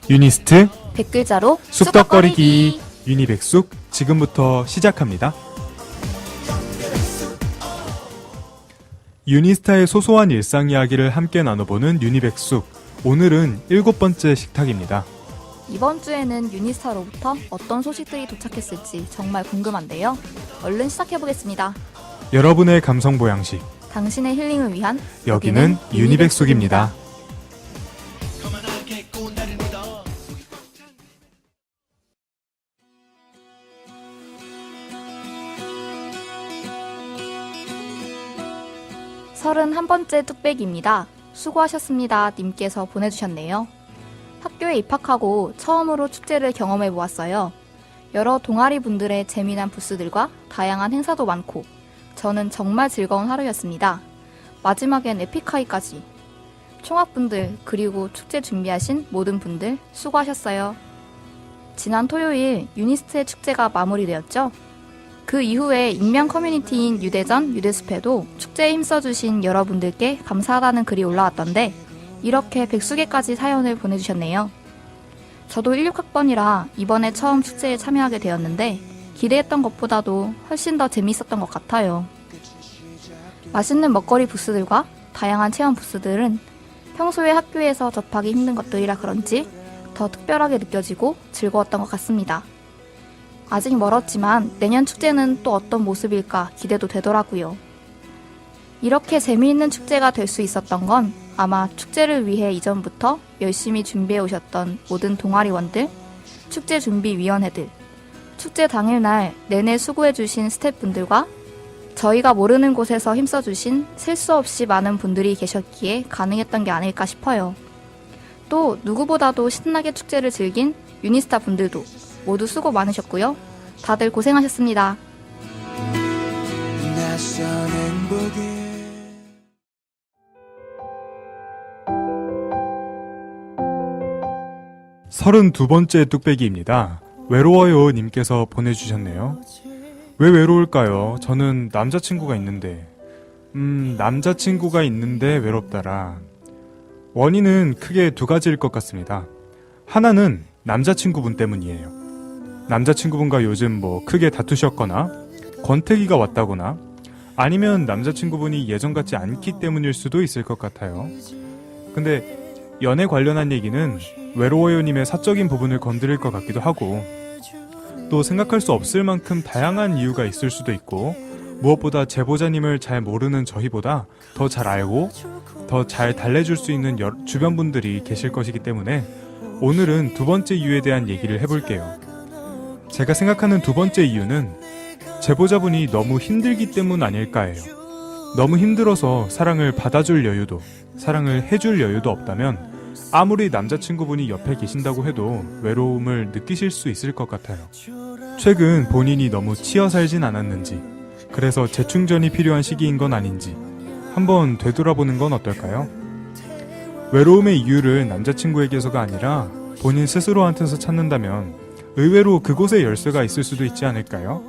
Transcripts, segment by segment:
유니스트 댓글자로 쑥덕거리기 유니백숙 지금부터 시작합니다. 유니스타의 소소한 일상 이야기를 함께 나눠보는 유니백숙. 오늘은 7번째 식탁입니다. 이번 주에는 유니스타로부터 어떤 소식들이 도착했을지 정말 궁금한데요. 얼른 시작해보겠습니다. 여러분의 감성 보양식, 당신의 힐링을 위한 여기는 유니백숙입니다. 서른 번째 뚝배기입니다. 수고하셨습니다 님께서 보내주셨네요. 학교에 입학하고 처음으로 축제를 경험해 보았어요. 여러 동아리 분들의 재미난 부스들과 다양한 행사도 많고 저는 정말 즐거운 하루였습니다. 마지막엔 에픽하이까지. 총학분들 그리고 축제 준비하신 모든 분들 수고하셨어요. 지난 토요일 유니스트의 축제가 마무리되었죠. 그 이후에 익명 커뮤니티인 유대전, 유대숲에도 축제에 힘써주신 여러분들께 감사하다는 글이 올라왔던데 이렇게 100수개까지 사연을 보내주셨네요. 저도 16학번이라 이번에 처음 축제에 참여하게 되었는데 기대했던 것보다도 훨씬 더 재미있었던 것 같아요. 맛있는 먹거리 부스들과 다양한 체험 부스들은 평소에 학교에서 접하기 힘든 것들이라 그런지 더 특별하게 느껴지고 즐거웠던 것 같습니다. 아직 멀었지만 내년 축제는 또 어떤 모습일까 기대도 되더라고요. 이렇게 재미있는 축제가 될 수 있었던 건 아마 축제를 위해 이전부터 열심히 준비해 오셨던 모든 동아리원들, 축제준비위원회들, 축제 당일날 내내 수고해주신 스태프분들과 저희가 모르는 곳에서 힘써주신 셀 수 없이 많은 분들이 계셨기에 가능했던 게 아닐까 싶어요. 또 누구보다도 신나게 축제를 즐긴 유니스타 분들도 모두 수고 많으셨고요. 다들 고생하셨습니다. 서른두 번째 뚝배기입니다. 외로워요 님께서 보내주셨네요. 왜 외로울까요? 저는 남자친구가 있는데 남자친구가 있는데 외롭다라. 원인은 크게 두 가지일 것 같습니다. 하나는 남자친구분 때문이에요. 남자친구분과 요즘 크게 다투셨거나 권태기가 왔다거나 아니면 남자친구분이 예전 같지 않기 때문일 수도 있을 것 같아요. 근데 연애 관련한 얘기는 외로워요님의 사적인 부분을 건드릴 것 같기도 하고 또 생각할 수 없을 만큼 다양한 이유가 있을 수도 있고 무엇보다 제보자님을 잘 모르는 저희보다 더 잘 알고 더 잘 달래줄 수 있는 주변 분들이 계실 것이기 때문에 오늘은 두 번째 이유에 대한 얘기를 해볼게요. 제가 생각하는 두 번째 이유는 제보자분이 너무 힘들기 때문 아닐까예요. 너무 힘들어서 사랑을 받아줄 여유도, 사랑을 해줄 여유도 없다면 아무리 남자친구분이 옆에 계신다고 해도 외로움을 느끼실 수 있을 것 같아요. 최근 본인이 너무 치여 살진 않았는지, 그래서 재충전이 필요한 시기인 건 아닌지 한번 되돌아보는 건 어떨까요? 외로움의 이유를 남자친구에게서가 아니라 본인 스스로한테서 찾는다면 의외로 그곳에 열쇠가 있을 수도 있지 않을까요?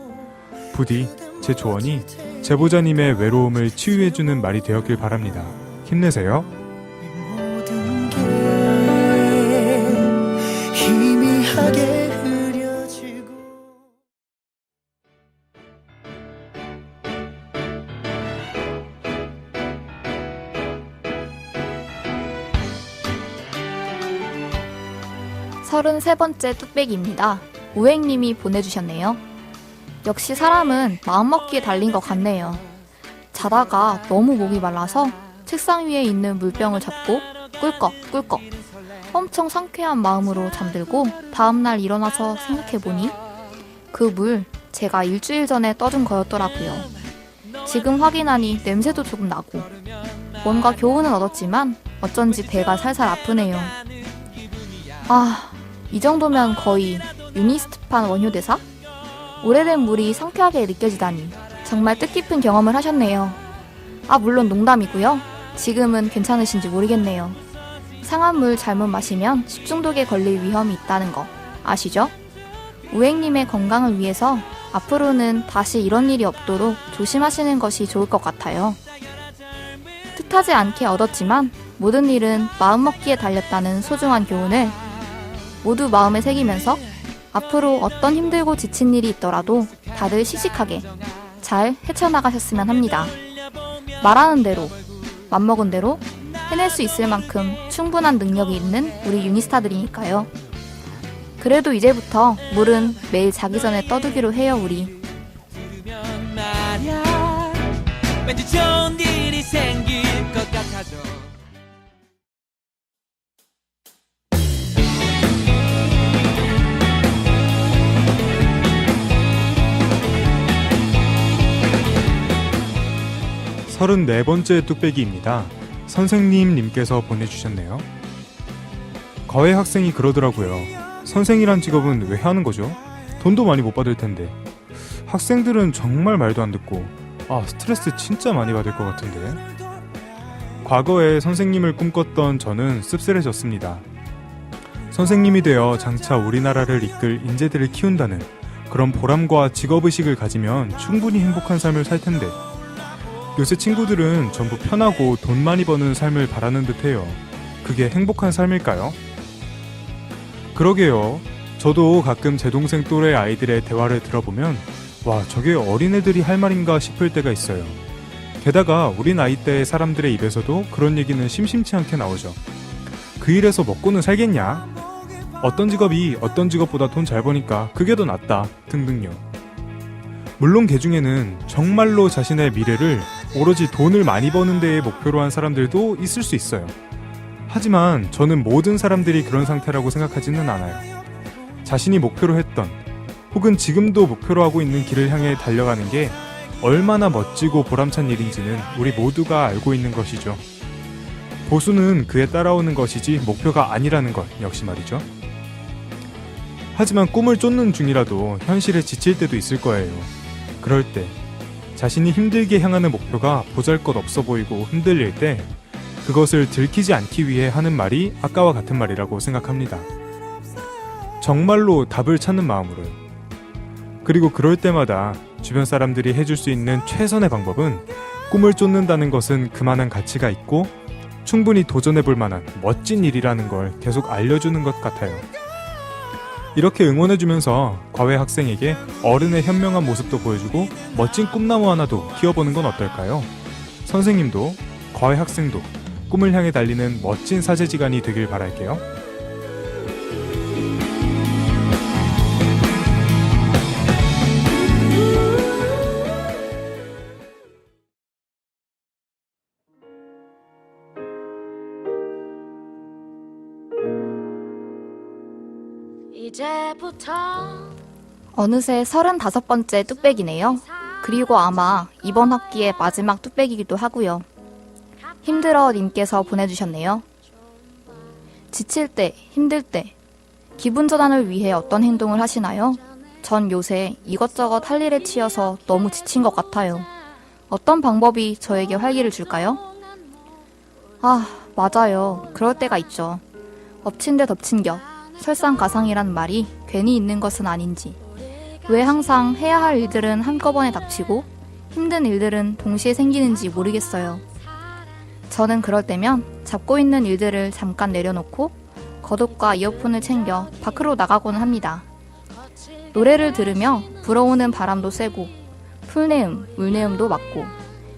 부디 제 조언이 제보자님의 외로움을 치유해주는 말이 되었길 바랍니다. 힘내세요. 서른세 번째 뚝배기입니다. 우행님이 보내주셨네요. 역시 사람은 마음먹기에 달린 것 같네요. 자다가 너무 목이 말라서 책상 위에 있는 물병을 잡고 꿀꺽꿀꺽 엄청 상쾌한 마음으로 잠들고 다음날 일어나서 생각해보니 그 물 제가 일주일 전에 떠준 거였더라고요. 지금 확인하니 냄새도 조금 나고 뭔가 교훈은 얻었지만 어쩐지 배가 살살 아프네요. 이 정도면 거의 유니스트판 원효대사? 오래된 물이 상쾌하게 느껴지다니 정말 뜻깊은 경험을 하셨네요. 물론 농담이고요. 지금은 괜찮으신지 모르겠네요. 상한 물 잘못 마시면 식중독에 걸릴 위험이 있다는 거 아시죠? 우행님의 건강을 위해서 앞으로는 다시 이런 일이 없도록 조심하시는 것이 좋을 것 같아요. 뜻하지 않게 얻었지만 모든 일은 마음먹기에 달렸다는 소중한 교훈을 모두 마음에 새기면서 앞으로 어떤 힘들고 지친 일이 있더라도 다들 씩씩하게 잘 헤쳐나가셨으면 합니다. 말하는 대로, 맘먹은 대로 해낼 수 있을 만큼 충분한 능력이 있는 우리 유니스타들이니까요. 그래도 이제부터 물은 매일 자기 전에 떠두기로 해요, 우리. 왠지 좋은 일이 생길 것 같아져. 서른네 번째 뚝배기입니다. 선생님님께서 보내주셨네요. 거의 학생이 그러더라고요. 선생이란 직업은 왜 하는 거죠? 돈도 많이 못 받을 텐데. 학생들은 정말 말도 안 듣고 스트레스 진짜 많이 받을 것 같은데. 과거에 선생님을 꿈꿨던 저는 씁쓸해졌습니다. 선생님이 되어 장차 우리나라를 이끌 인재들을 키운다는 그런 보람과 직업의식을 가지면 충분히 행복한 삶을 살 텐데 요새 친구들은 전부 편하고 돈 많이 버는 삶을 바라는 듯해요. 그게 행복한 삶일까요? 그러게요. 저도 가끔 제 동생 또래 아이들의 대화를 들어보면 와, 저게 어린애들이 할 말인가 싶을 때가 있어요. 게다가 우리 나이대의 사람들의 입에서도 그런 얘기는 심심치 않게 나오죠. 그 일에서 먹고는 살겠냐? 어떤 직업이 어떤 직업보다 돈 잘 버니까 그게 더 낫다 등등요. 물론 그 중에는 정말로 자신의 미래를 오로지 돈을 많이 버는 데에 목표로 한 사람들도 있을 수 있어요. 하지만 저는 모든 사람들이 그런 상태라고 생각하지는 않아요. 자신이 목표로 했던 혹은 지금도 목표로 하고 있는 길을 향해 달려가는 게 얼마나 멋지고 보람찬 일인지는 우리 모두가 알고 있는 것이죠. 보수는 그에 따라오는 것이지 목표가 아니라는 것 역시 말이죠. 하지만 꿈을 쫓는 중이라도 현실에 지칠 때도 있을 거예요. 그럴 때 자신이 힘들게 향하는 목표가 보잘것없어 보이고 흔들릴 때 그것을 들키지 않기 위해 하는 말이 아까와 같은 말이라고 생각합니다. 정말로 답을 찾는 마음으로요. 그리고 그럴 때마다 주변 사람들이 해줄 수 있는 최선의 방법은 꿈을 쫓는다는 것은 그만한 가치가 있고 충분히 도전해볼 만한 멋진 일이라는 걸 계속 알려주는 것 같아요. 이렇게 응원해주면서 과외 학생에게 어른의 현명한 모습도 보여주고 멋진 꿈나무 하나도 키워보는 건 어떨까요? 선생님도 과외 학생도 꿈을 향해 달리는 멋진 사제지간이 되길 바랄게요. 어느새 35번째 뚝배기네요. 그리고 아마 이번 학기의 마지막 뚝배기이기도 하고요. 힘들어 님께서 보내주셨네요. 지칠 때, 힘들 때 기분 전환을 위해 어떤 행동을 하시나요? 전 요새 이것저것 할 일에 치여서 너무 지친 것 같아요. 어떤 방법이 저에게 활기를 줄까요? 맞아요. 그럴 때가 있죠. 엎친 데 덮친 격, 설상가상이란 말이 괜히 있는 것은 아닌지, 왜 항상 해야 할 일들은 한꺼번에 닥치고 힘든 일들은 동시에 생기는지 모르겠어요. 저는 그럴 때면 잡고 있는 일들을 잠깐 내려놓고 겉옷과 이어폰을 챙겨 밖으로 나가곤 합니다. 노래를 들으며 불어오는 바람도 쐬고 풀내음, 물내음도 맡고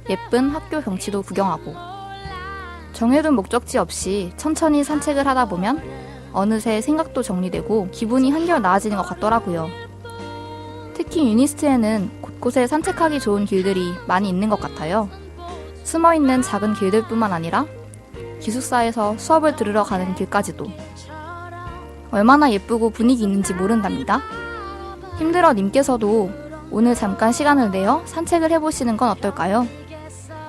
예쁜 학교 경치도 구경하고 정해둔 목적지 없이 천천히 산책을 하다 보면 어느새 생각도 정리되고 기분이 한결 나아지는 것 같더라고요. 특히 유니스트에는 곳곳에 산책하기 좋은 길들이 많이 있는 것 같아요. 숨어있는 작은 길들뿐만 아니라 기숙사에서 수업을 들으러 가는 길까지도 얼마나 예쁘고 분위기 있는지 모른답니다. 힘들어 님께서도 오늘 잠깐 시간을 내어 산책을 해보시는 건 어떨까요?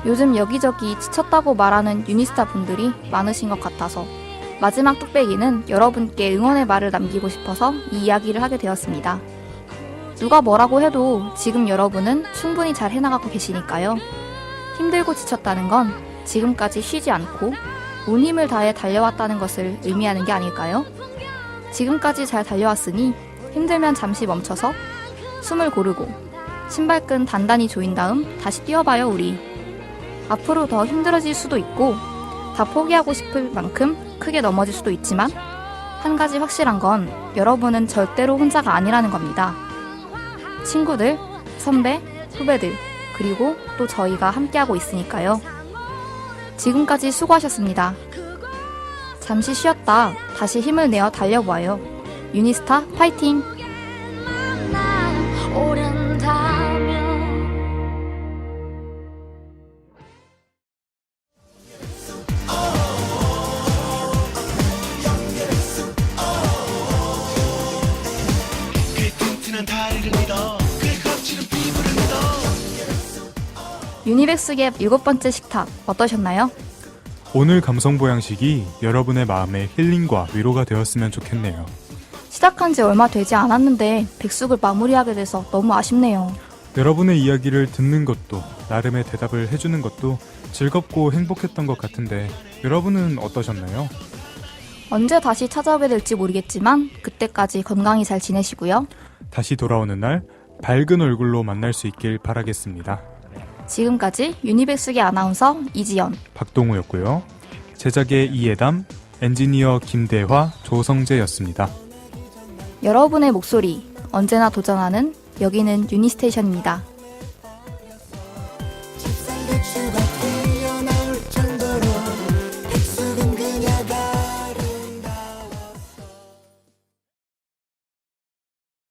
요즘 여기저기 지쳤다고 말하는 유니스타 분들이 많으신 것 같아서 마지막 뚝배기는 여러분께 응원의 말을 남기고 싶어서 이 이야기를 하게 되었습니다. 누가 뭐라고 해도 지금 여러분은 충분히 잘 해나가고 계시니까요. 힘들고 지쳤다는 건 지금까지 쉬지 않고 온 힘을 다해 달려왔다는 것을 의미하는 게 아닐까요? 지금까지 잘 달려왔으니 힘들면 잠시 멈춰서 숨을 고르고 신발끈 단단히 조인 다음 다시 뛰어봐요, 우리. 앞으로 더 힘들어질 수도 있고 다 포기하고 싶을 만큼 크게 넘어질 수도 있지만 한 가지 확실한 건 여러분은 절대로 혼자가 아니라는 겁니다. 친구들, 선배, 후배들, 그리고 또 저희가 함께하고 있으니까요. 지금까지 수고하셨습니다. 잠시 쉬었다 다시 힘을 내어 달려보아요. 유니스타 파이팅! 유니백스의 7번째 식탁 어떠셨나요? 오늘 감성 보양식이 여러분의 마음의 힐링과 위로가 되었으면 좋겠네요. 시작한 지 얼마 되지 않았는데 백숙을 마무리하게 돼서 너무 아쉽네요. 여러분의 이야기를 듣는 것도 나름의 대답을 해주는 것도 즐겁고 행복했던 것 같은데 여러분은 어떠셨나요? 언제 다시 찾아오게 될지 모르겠지만 그때까지 건강히 잘 지내시고요. 다시 돌아오는 날 밝은 얼굴로 만날 수 있길 바라겠습니다. 지금까지 유니백숙의 아나운서 이지연, 박동우였고요. 제작의 이예담, 엔지니어 김대화, 조성재였습니다. 여러분의 목소리 언제나 도전하는 여기는 유니스테이션입니다. 집살도 추가